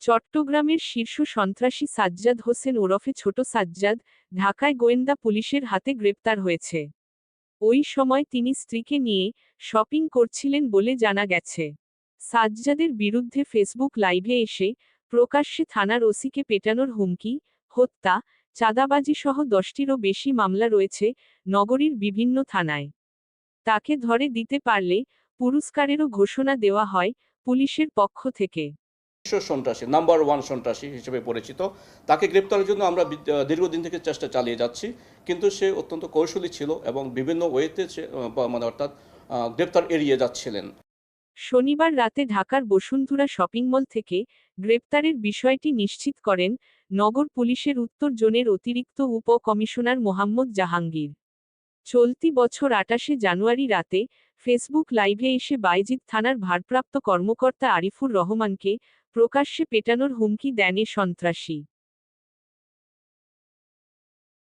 চট্টগ্রামের শীর্ষ সন্ত্রাসী সাজ্জাদ হোসেন ওরফে ছোট সাজ্জাদ ঢাকায় গোয়েন্দা পুলিশের হাতে গ্রেপ্তার হয়েছে। ওই সময় তিনি স্ত্রীকে নিয়ে শপিং করছিলেন বলে জানা গেছে। সাজ্জাদের বিরুদ্ধে ফেসবুক লাইভে এসে প্রকাশ্যে থানার ওসিকে পেটানোর হুমকি, হত্যা, চাঁদাবাজি সহ 10টিরও বেশি মামলা রয়েছে নগরীর বিভিন্ন থানায়। তাকে ধরে দিতে পারলে পুরস্কারেরও ঘোষণা দেওয়া হয় পুলিশের পক্ষ থেকে। সন্ত্রাসী নাম্বার 1 সন্ত্রাসী হিসেবে পরিচিত। তাকে গ্রেপ্তারের জন্য আমরা দীর্ঘদিন থেকে চেষ্টা চালিয়ে যাচ্ছি, কিন্তু সে অত্যন্ত কৌশলী ছিল এবং বিভিন্ন ওয়েতে অর্থাৎ গ্রেপ্তার এড়িয়ে যাচ্ছিলেন। শনিবার রাতে ঢাকার বসুন্ধরা শপিং মল থেকে গ্রেপ্তারের বিষয়টি নিশ্চিত করেন নগর পুলিশের উত্তর জোনের অতিরিক্ত উপ কমিশনার মোহাম্মদ জাহাঙ্গীর। চলতি বছর 28শে জানুয়ারি রাতে ফেসবুক লাইভে এসে বায়েজিদ থানার ভারপ্রাপ্ত কর্মকর্তা আরিফুর রহমানকে প্রকাশ্যে পেটানোর হুমকি দেন এ সন্ত্রাসী।